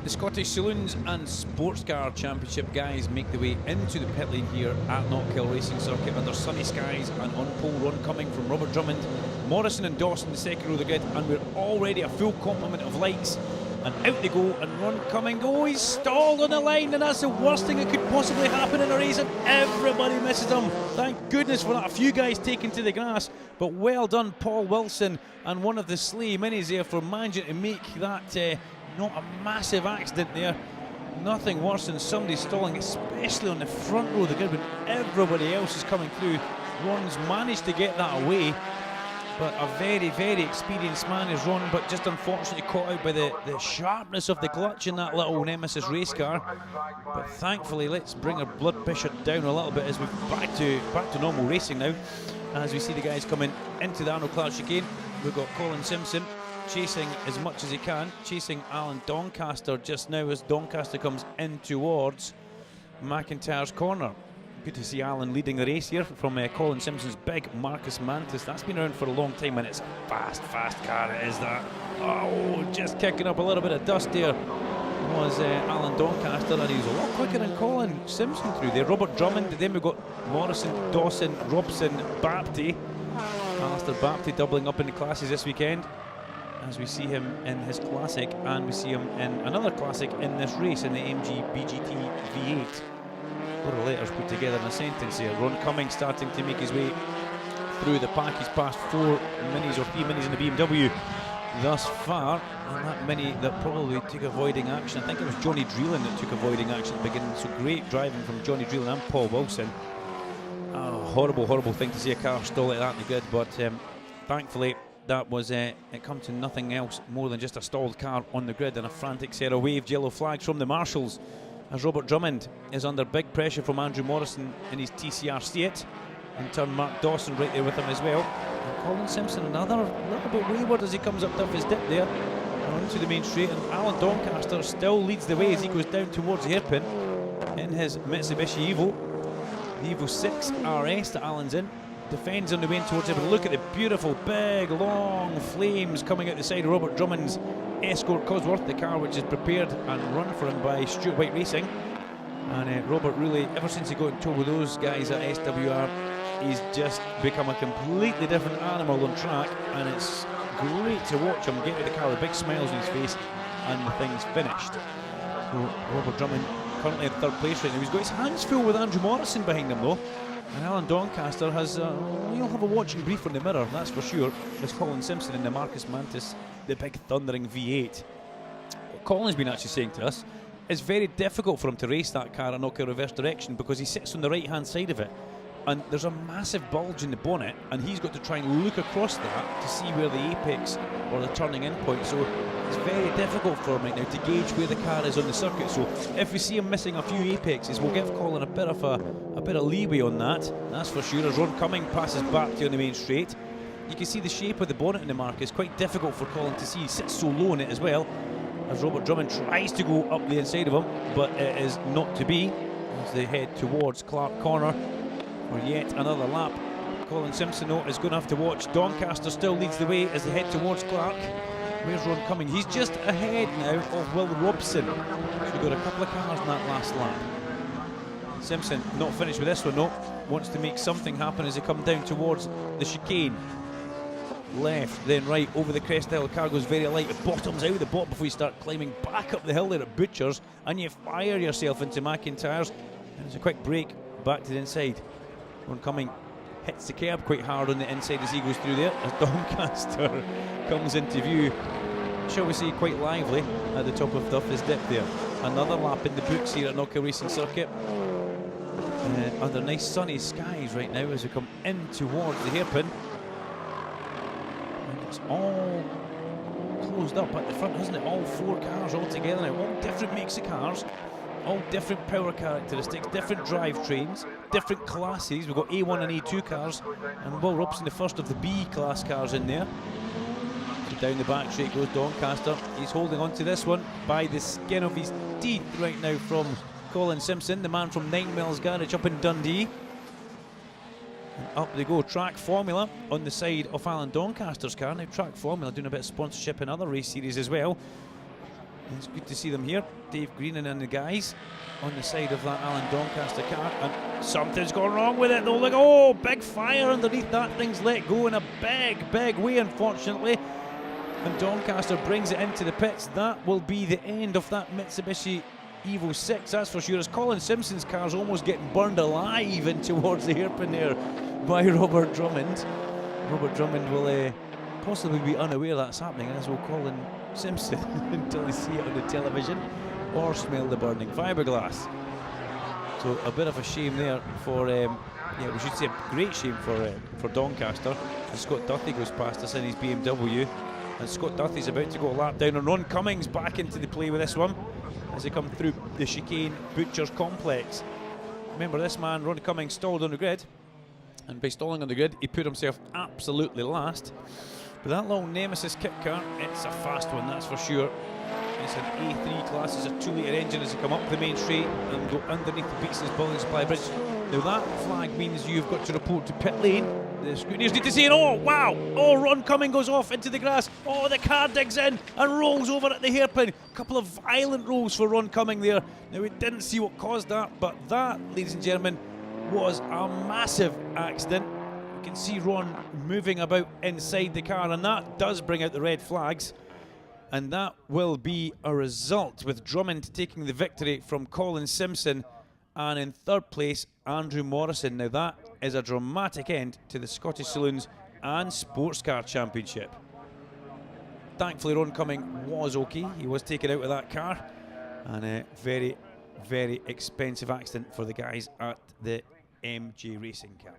The Scottish Saloons and Sports Car Championship guys make their way into the pit lane here at Knockhill Racing Circuit under sunny skies, and on pole Ron Cumming from Robert Drummond, Morrison and Dawson the second row of the grid, and we're already a full complement of lights, and out they go, and Ron Cumming, oh, he's stalled on the line, and that's the worst thing that could possibly happen in a race, and everybody misses him. Thank goodness for that. A few guys taken to the grass, but well done Paul Wilson and one of the Sleigh Minis there for managing to make that not a massive accident there. Nothing worse than somebody stalling, especially on the front row of the grid when everybody else is coming through. Ron's managed to get that away, but a very, very experienced man is Ron, but just unfortunately caught out by the sharpness of the clutch in that little Nemesis race car. But thankfully, let's bring our blood pressure down a little bit as we're back to normal racing now. As we see the guys coming into the Arnold Clark chicane, we've got Colin Simpson chasing as much as he can, chasing Alan Doncaster just now as Doncaster comes in towards McIntyre's corner. Good to see Alan leading the race here from Colin Simpson's big Marcus Mantis. That's been around for a long time, and it's a fast car, it is that. Oh, just kicking up a little bit of dust there was Alan Doncaster, and he's a lot quicker than Colin Simpson through there. Robert Drummond, then we've got Morrison, Dawson, Robson, Bapty. Alistair Bapty doubling up in the classes this weekend, as we see him in his classic, and we see him in another classic in this race in the MG BGT V8. What are letters put together in a sentence here? Ron Cumming starting to make his way through the pack. He's passed 4 minis or 3 minis in the BMW thus far, and that mini that probably took avoiding action, I think it was Johnny Dreelan that took avoiding action at the beginning. So great driving from Johnny Dreelan and Paul Wilson. Horrible thing to see a car stall like that in the grid, but thankfully that was it come to nothing else more than just a stalled car on the grid and a frantic set of waved yellow flags from the marshals, as Robert Drummond is under big pressure from Andrew Morrison in his TCR Seat. In turn, Mark Dawson right there with him as well. And Colin Simpson another little bit wayward as he comes up off his dip there and onto the main straight, and Alan Doncaster still leads the way as he goes down towards the hairpin in his Mitsubishi Evo. The Evo 6 RS that Alan's in. Defends on the way towards it, but look at the beautiful big long flames coming out the side of Robert Drummond's Escort Cosworth, the car which is prepared and run for him by Stuart White Racing. And Robert really, ever since he got in tour with those guys at SWR, he's just become a completely different animal on track, and it's great to watch him get out of the car with big smiles on his face and the thing's finished. So Robert Drummond currently in third place right now. He's got his hands full with Andrew Morrison behind him though. And Alan Doncaster has, you'll have a watching brief on the mirror, that's for sure. There's Colin Simpson in the Marcus Mantis, the big thundering V8. What Colin's been actually saying to us, it's very difficult for him to race that car in Knockhill reverse direction because he sits on the right hand side of it. And there's a massive bulge in the bonnet, and he's got to try and look across that to see where the apex or the turning in point. So it's very difficult for him right now to gauge where the car is on the circuit. So if we see him missing a few apexes, we'll give Colin a bit of leeway on that. That's for sure. As Ron Cumming passes back to on the main straight, you can see the shape of the bonnet in the mark is quite difficult for Colin to see. He sits so low in it as well. As Robert Drummond tries to go up the inside of him, but it is not to be as they head towards Clark Corner for yet another lap. Colin Simpson though is going to have to watch. Doncaster still leads the way as they head towards Clark. Where's Ron Cumming? He's just ahead now of Will Robson. So we've got a couple of cars in that last lap. Simpson not finished with this one, no. Wants to make something happen as they come down towards the chicane. Left, then right, over the crest hill. The car goes very light. It bottoms out the bottom before you start climbing back up the hill there at Butchers, and you fire yourself into McIntyre's. And it's a quick break back to the inside. Ron Cumming hits the curb quite hard on the inside as he goes through there, as Doncaster comes into view, shall we say quite lively at the top of his dip there. Another lap in the books here at Knockhill Racing Circuit, under nice sunny skies right now as we come in towards the hairpin. And it's all closed up at the front, hasn't it? All 4 cars all together now, all different makes of cars, all different power characteristics, different drivetrains, different classes. We've got A1 and A2 cars, and Will Robson, the first of the B class cars in there. So down the back straight goes Doncaster. He's holding on to this one by the skin of his teeth right now from Colin Simpson, the man from 9 Mills Garage up in Dundee. And up they go. Track Formula on the side of Alan Doncaster's car. Now Track Formula doing a bit of sponsorship in other race series as well. It's good to see them here. Dave Greenan and the guys on the side of that Alan Doncaster car, and something's gone wrong with it though. Like, oh, big fire underneath that thing's let go in a big way, unfortunately. And Doncaster brings it into the pits. That will be the end of that Mitsubishi Evo 6, that's for sure, as Colin Simpson's car's almost getting burned alive in towards the hairpin there by Robert Drummond. Robert Drummond will possibly be unaware that's happening, as will Colin Simpson until they see it on the television or smell the burning fiberglass. So a bit of a shame there for, yeah, we should say a great shame for Doncaster. And Scott Duthie goes past us in his BMW, and Scott Duthie's about to go a lap down, and Ron Cummings back into the play with this one as they come through the chicane Butchers complex. Remember, this man, Ron Cummings, stalled on the grid, and by stalling on the grid, he put himself absolutely last. But that little Nemesis kit car, it's a fast one, that's for sure. It's an A3 class, it's a 2-litre engine as they come up the main straight and go underneath the Beatson's Building Supply Bridge. Now that flag means you've got to report to pit lane. The scrutineers need to see it. Oh, wow! Oh, Ron Cumming goes off into the grass. Oh, the car digs in and rolls over at the hairpin. A couple of violent rolls for Ron Cumming there. Now, we didn't see what caused that, but that, ladies and gentlemen, was a massive accident. You can see Ron moving about inside the car, and that does bring out the red flags. And that will be a result, with Drummond taking the victory from Colin Simpson, and in third place, Andrew Morrison. Now that is a dramatic end to the Scottish Saloons and Sports Car Championship. Thankfully, Ron Cumming was okay. He was taken out of that car, and a very expensive accident for the guys at the MJ Racing Camp.